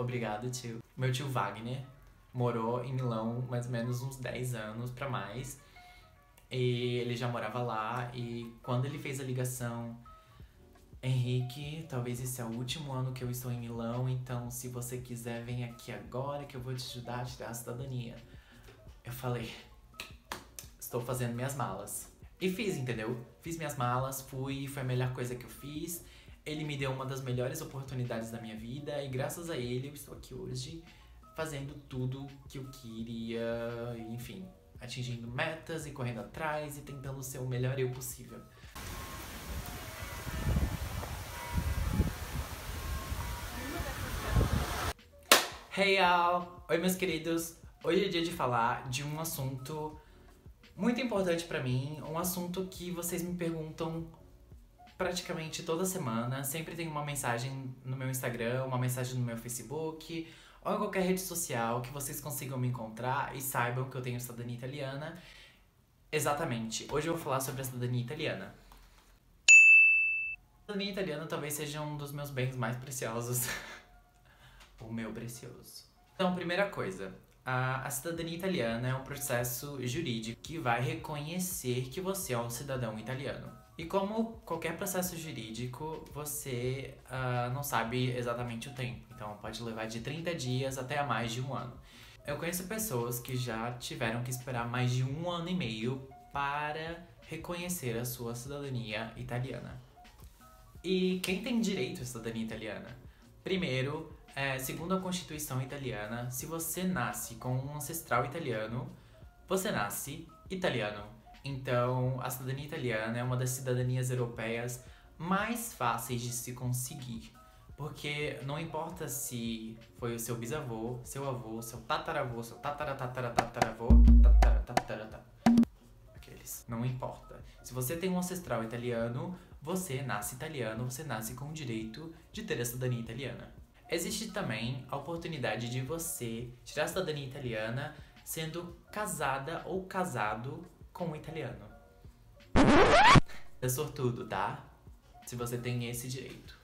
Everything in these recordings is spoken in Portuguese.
Obrigado, tio. Meu tio Wagner morou em Milão mais ou menos uns 10 anos pra mais. E ele já morava lá e quando ele fez a ligação, Henrique, talvez esse é o último ano que eu estou em Milão, então se você quiser, vem aqui agora que eu vou te ajudar a tirar a cidadania. Eu falei, estou fazendo minhas malas. E fiz, entendeu? Fiz minhas malas, fui, foi a melhor coisa que eu fiz. Ele me deu uma das melhores oportunidades da minha vida e graças a ele eu estou aqui hoje fazendo tudo que eu queria, enfim, atingindo metas e correndo atrás e tentando ser o melhor eu possível. Hey y'all! Oi meus queridos! Hoje é dia de falar de um assunto muito importante pra mim, um assunto que vocês me perguntam praticamente toda semana. Sempre tem uma mensagem no meu Instagram, uma mensagem no meu Facebook ou em qualquer rede social que vocês consigam me encontrar e saibam que eu tenho cidadania italiana. Exatamente, hoje eu vou falar sobre a cidadania italiana. A cidadania italiana talvez seja um dos meus bens mais preciosos. O meu precioso. Então, primeira coisa, a cidadania italiana é um processo jurídico que vai reconhecer que você é um cidadão italiano. E como qualquer processo jurídico, você não sabe exatamente o tempo. Então pode levar de 30 dias até a mais de um ano. Eu conheço pessoas que já tiveram que esperar mais de 1 ano e meio para reconhecer a sua cidadania italiana. E quem tem direito à cidadania italiana? Primeiro, segundo a Constituição italiana, se você nasce com um ancestral italiano, você nasce italiano. Então, a cidadania italiana é uma das cidadanias europeias mais fáceis de se conseguir. Porque não importa se foi o seu bisavô, seu avô, seu tataravô, seu tataravô, aqueles. Não importa. Se você tem um ancestral italiano, você nasce italiano, você nasce com o direito de ter a cidadania italiana. Existe também a oportunidade de você tirar a cidadania italiana sendo casada ou casado com um italiano. É sortudo, tá? Se você tem esse direito.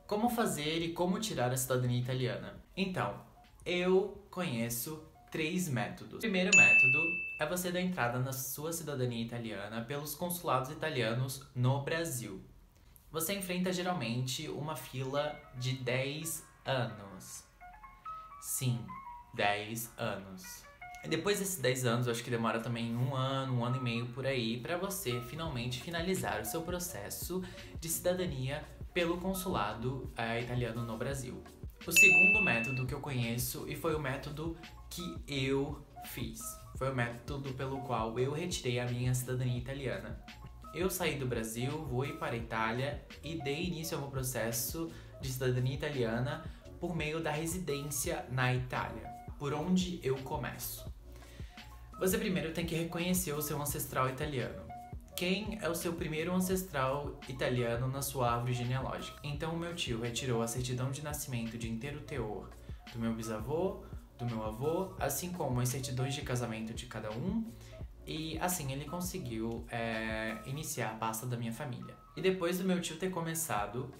Como fazer e como tirar a cidadania italiana? Então, eu conheço 3 métodos. O primeiro método é você dar entrada na sua cidadania italiana pelos consulados italianos no Brasil. Você enfrenta geralmente uma fila de 10 anos. Sim, 10 anos. E depois desses 10 anos, eu acho que demora também 1 ano e meio por aí, pra você finalmente finalizar o seu processo de cidadania pelo consulado italiano no Brasil. O segundo método que eu conheço, e foi o método que eu fiz, foi o método pelo qual eu retirei a minha cidadania italiana. Eu saí do Brasil, fui para a Itália e dei início ao meu processo de cidadania italiana por meio da residência na Itália, por onde eu começo. Você primeiro tem que reconhecer o seu ancestral italiano. Quem é o seu primeiro ancestral italiano na sua árvore genealógica? Então o meu tio retirou a certidão de nascimento de inteiro teor do meu bisavô, do meu avô, assim como as certidões de casamento de cada um, e assim ele conseguiu iniciar a pasta da minha família. E depois do meu tio ter começado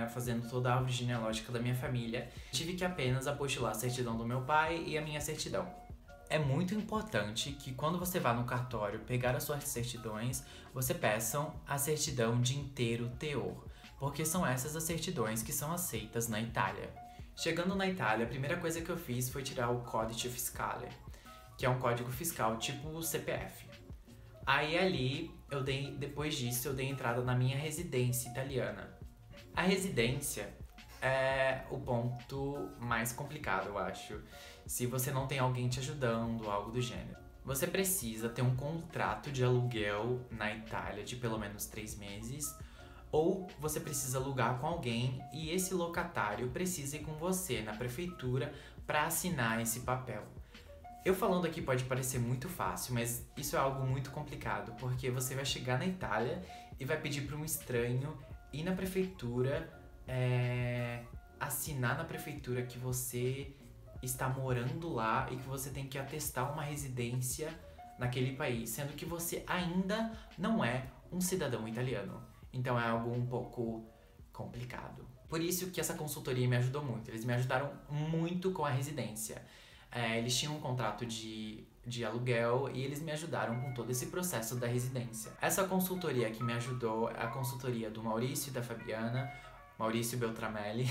fazendo toda a árvore genealógica da minha família, tive que apenas apostilar a certidão do meu pai e a minha certidão. É muito importante que quando você vá no cartório pegar as suas certidões, você peçam a certidão de inteiro teor, porque são essas as certidões que são aceitas na Itália. Chegando na Itália, a primeira coisa que eu fiz foi tirar o Codice Fiscale, que é um código fiscal tipo o CPF. Aí ali, depois disso, eu dei entrada na minha residência italiana. A residência é o ponto mais complicado, eu acho, se você não tem alguém te ajudando, algo do gênero. Você precisa ter um contrato de aluguel na Itália de pelo menos 3 meses, ou você precisa alugar com alguém e esse locatário precisa ir com você na prefeitura para assinar esse papel. Eu falando aqui pode parecer muito fácil, mas isso é algo muito complicado, porque você vai chegar na Itália e vai pedir para um estranho ir na prefeitura, assinar na prefeitura que você está morando lá e que você tem que atestar uma residência naquele país, sendo que você ainda não é um cidadão italiano. Então é algo um pouco complicado. Por isso que essa consultoria me ajudou muito. Eles me ajudaram muito com a residência. Eles tinham um contrato de aluguel e eles me ajudaram com todo esse processo da residência. Essa consultoria que me ajudou é a consultoria do Maurício e da Fabiana, Maurício Beltramelli,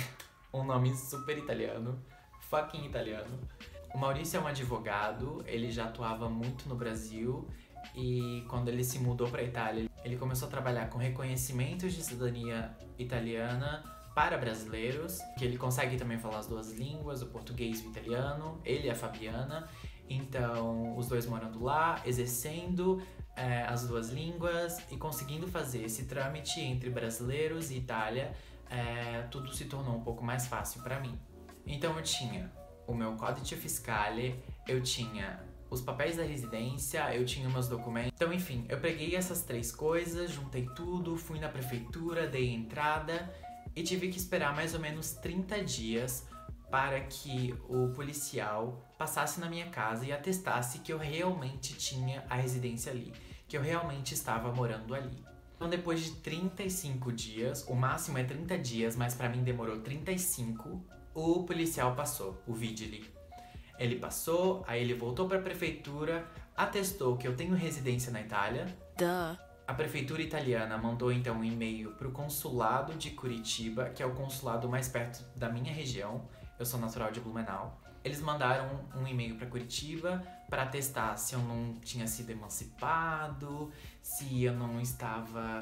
um nome super italiano, fucking italiano. O Maurício é um advogado, ele já atuava muito no Brasil e quando ele se mudou para a Itália, ele começou a trabalhar com reconhecimentos de cidadania italiana para brasileiros, que ele consegue também falar as duas línguas, o português e o italiano, ele e a Fabiana. Então, os dois morando lá, exercendo as duas línguas e conseguindo fazer esse trâmite entre brasileiros e Itália, tudo se tornou um pouco mais fácil para mim. Então, eu tinha o meu codice fiscale, eu tinha os papéis da residência, eu tinha meus documentos. Então, enfim, eu peguei essas 3 coisas, juntei tudo, fui na prefeitura, dei entrada e tive que esperar mais ou menos 30 dias para que o policial passasse na minha casa e atestasse que eu realmente tinha a residência ali, que eu realmente estava morando ali. Então, depois de 35 dias, o máximo é 30 dias, mas pra mim demorou 35, o policial passou, o vigile. Ele passou, aí ele voltou pra prefeitura, atestou que eu tenho residência na Itália. A prefeitura italiana mandou então um e-mail pro consulado de Curitiba, que é o consulado mais perto da minha região. Eu sou natural de Blumenau. Eles mandaram um e-mail para Curitiba para atestar se eu não tinha sido emancipado, se eu não estava...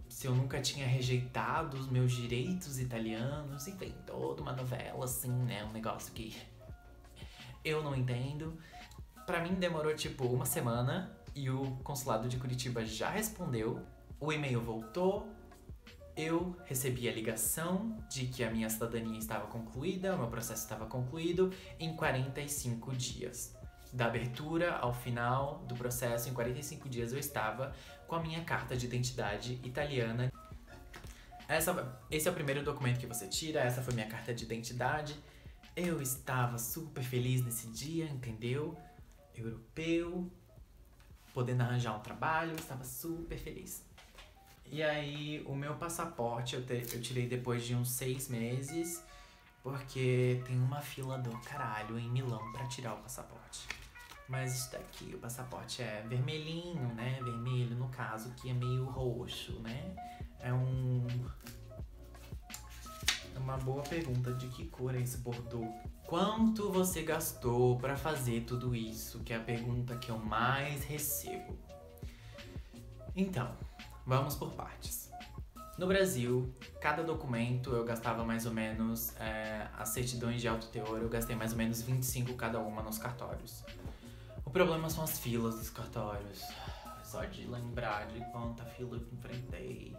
se eu nunca tinha rejeitado os meus direitos italianos. Enfim, toda uma novela assim, né? Um negócio que eu não entendo. Pra mim demorou tipo uma semana e o consulado de Curitiba já respondeu. O e-mail voltou. Eu recebi a ligação de que a minha cidadania estava concluída, o meu processo estava concluído em 45 dias. Da abertura ao final do processo, em 45 dias eu estava com a minha carta de identidade italiana. Esse é o primeiro documento que você tira, essa foi minha carta de identidade. Eu estava super feliz nesse dia, entendeu? Europeu, podendo arranjar um trabalho, eu estava super feliz. E aí, o meu passaporte eu tirei depois de uns 6 meses, porque tem uma fila do caralho em Milão pra tirar o passaporte. Mas isso daqui, o passaporte é vermelhinho, né? Vermelho, no caso, que é meio roxo, né? É uma boa pergunta de que cor é esse Bordeaux. Quanto você gastou pra fazer tudo isso? Que é a pergunta que eu mais recebo. Então, vamos por partes. No Brasil, cada documento eu gastava mais ou menos, as certidões de alto teor, eu gastei mais ou menos 25 cada uma nos cartórios. O problema são as filas dos cartórios. Só de lembrar de quanta fila eu enfrentei.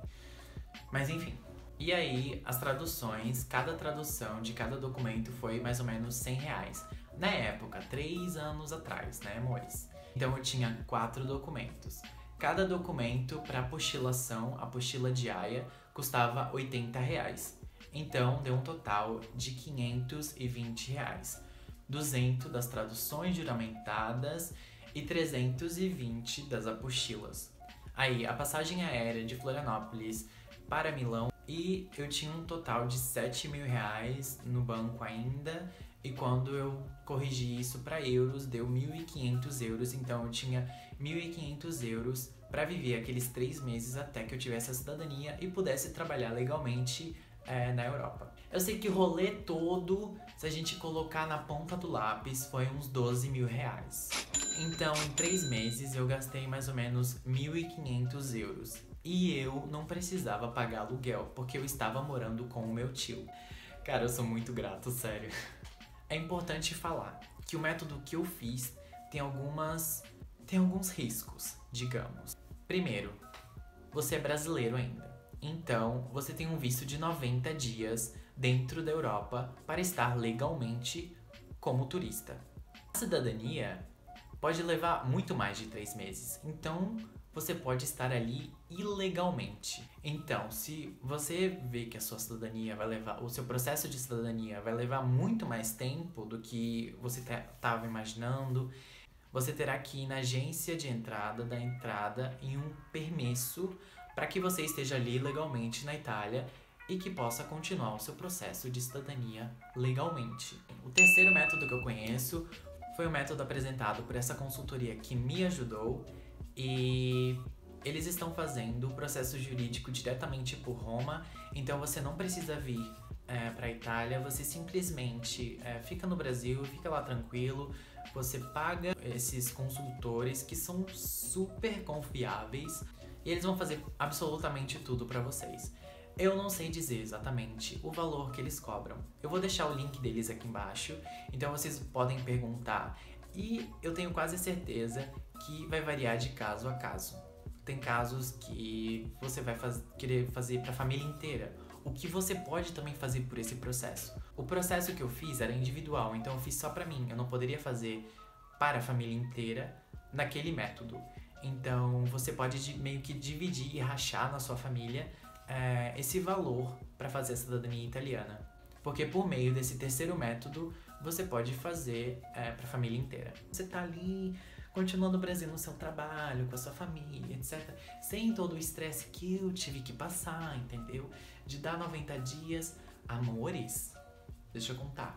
Mas enfim. E aí, as traduções, cada tradução de cada documento foi mais ou menos R$100. Na época, 3 anos atrás, né, amores? Então eu tinha 4 documentos. Cada documento para apostilação, apostila diária, custava R$80. Então, deu um total de R$520. 200 das traduções juramentadas e 320 das apostilas. Aí, a passagem aérea de Florianópolis para Milão, e eu tinha um total de R$7.000 no banco ainda, e quando eu corrigi isso para euros, deu 1.500 euros, então eu tinha 1.500 euros para viver aqueles 3 meses até que eu tivesse a cidadania e pudesse trabalhar legalmente na Europa. Eu sei que o rolê todo, se a gente colocar na ponta do lápis, foi uns R$12.000. Então, em 3 meses, eu gastei mais ou menos 1.500 euros. E eu não precisava pagar aluguel, porque eu estava morando com o meu tio. Cara, eu sou muito grato, sério. É importante falar que o método que eu fiz tem alguns riscos, digamos. Primeiro, você é brasileiro ainda. Então, você tem um visto de 90 dias dentro da Europa para estar legalmente como turista. A cidadania pode levar muito mais de 3 meses, então você pode estar ali ilegalmente. Então, se você vê que a sua cidadania vai levar, o seu processo de cidadania vai levar muito mais tempo do que você estava imaginando, você terá que ir na agência de entrada da entrada em um permesso para que você esteja ali legalmente na Itália e que possa continuar o seu processo de cidadania legalmente. O terceiro método que eu conheço foi o método apresentado por essa consultoria que me ajudou e eles estão fazendo o processo jurídico diretamente por Roma, então você não precisa vir para a Itália, você simplesmente fica no Brasil, fica lá tranquilo, você paga esses consultores que são super confiáveis e eles vão fazer absolutamente tudo para vocês. Eu não sei dizer exatamente o valor que eles cobram. Eu vou deixar o link deles aqui embaixo, então vocês podem perguntar. E eu tenho quase certeza que vai variar de caso a caso. Tem casos que você vai querer fazer para a família inteira. O que você pode também fazer por esse processo. O processo que eu fiz era individual, então eu fiz só para mim. Eu não poderia fazer para a família inteira naquele método. Então você pode meio que dividir e rachar na sua família esse valor para fazer a cidadania italiana. Porque por meio desse terceiro método, você pode fazer para a família inteira. Você tá ali, continuando no Brasil no seu trabalho, com a sua família, etc. Sem todo o estresse que eu tive que passar, entendeu? De dar 90 dias. Amores, deixa eu contar.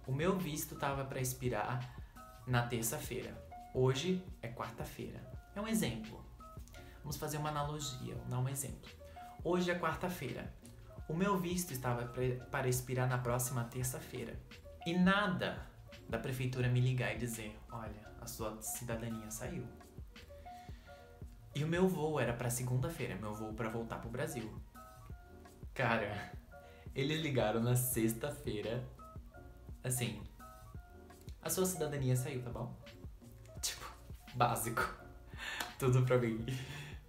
O meu visto tava para expirar na terça-feira. Hoje é quarta-feira. É um exemplo. Vamos fazer uma analogia, vamos dar um exemplo. Hoje é quarta-feira. O meu visto estava para expirar na próxima terça-feira. E nada da prefeitura me ligar e dizer, olha, a sua cidadania saiu. E o meu voo era para segunda-feira, meu voo para voltar pro Brasil. Cara, eles ligaram na sexta-feira, assim, a sua cidadania saiu, tá bom? Tipo, básico. Tudo pra mim.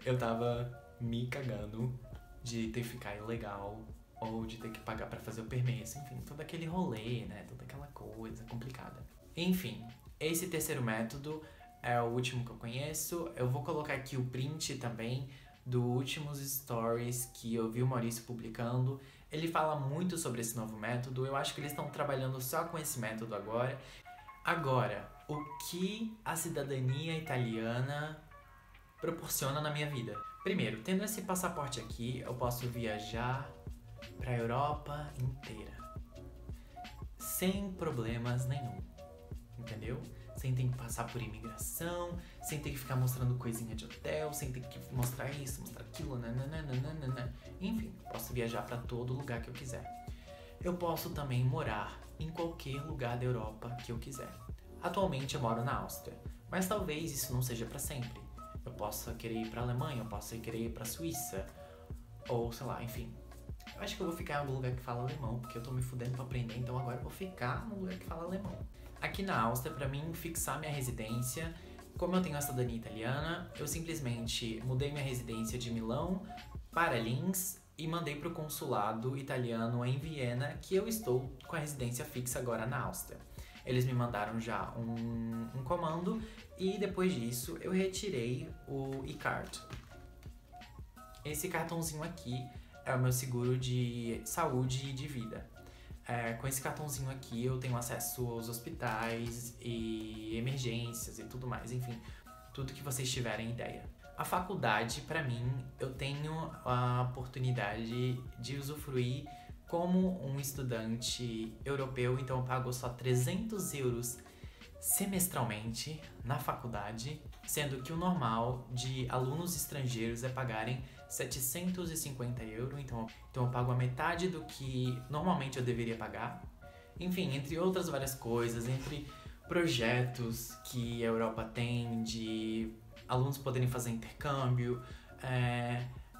Eu tava me cagando de ter que ficar ilegal ou de ter que pagar pra fazer o permesso, enfim, todo aquele rolê, né, toda aquela coisa complicada. Enfim, esse terceiro método é o último que eu conheço. Eu vou colocar aqui o print também dos últimos stories que eu vi o Maurício publicando. Ele fala muito sobre esse novo método, eu acho que eles estão trabalhando só com esse método agora. Agora, o que a cidadania italiana proporciona na minha vida? Primeiro, tendo esse passaporte aqui, eu posso viajar para a Europa inteira sem problemas nenhum, entendeu? Sem ter que passar por imigração, sem ter que ficar mostrando coisinha de hotel, sem ter que mostrar isso, mostrar aquilo, nananana. Enfim, posso viajar para todo lugar que eu quiser. Eu posso também morar em qualquer lugar da Europa que eu quiser. Atualmente eu moro na Áustria, mas talvez isso não seja para sempre. Eu possa querer ir pra Alemanha, eu possa querer ir pra Suíça, ou sei lá, enfim. Eu acho que eu vou ficar em algum lugar que fala alemão, porque eu tô me fudendo pra aprender, então agora eu vou ficar no lugar que fala alemão. Aqui na Áustria, pra mim fixar minha residência, como eu tenho a cidadania italiana, eu simplesmente mudei minha residência de Milão para Linz e mandei pro consulado italiano em Viena, que eu estou com a residência fixa agora na Áustria. Eles me mandaram já um comando e depois disso eu retirei o e-card. Esse cartãozinho aqui é o meu seguro de saúde e de vida. Com esse cartãozinho aqui eu tenho acesso aos hospitais e emergências e tudo mais, enfim, tudo que vocês tiverem ideia. A faculdade, pra mim, eu tenho a oportunidade de usufruir como um estudante europeu, então eu pago só 300 euros semestralmente na faculdade, sendo que o normal de alunos estrangeiros é pagarem 750 euros, então eu pago a metade do que normalmente eu deveria pagar. Enfim, entre outras várias coisas, entre projetos que a Europa tem de alunos poderem fazer intercâmbio,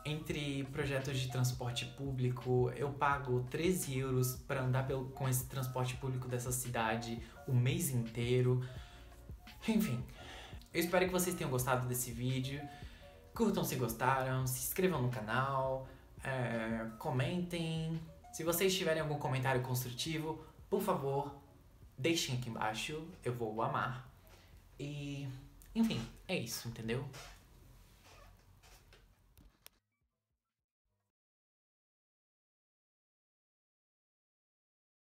entre projetos de transporte público, eu pago 13 euros para andar com esse transporte público dessa cidade o mês inteiro. Enfim, eu espero que vocês tenham gostado desse vídeo. Curtam se gostaram, se inscrevam no canal, comentem. Se vocês tiverem algum comentário construtivo, por favor, deixem aqui embaixo, eu vou amar. E, enfim, é isso, entendeu?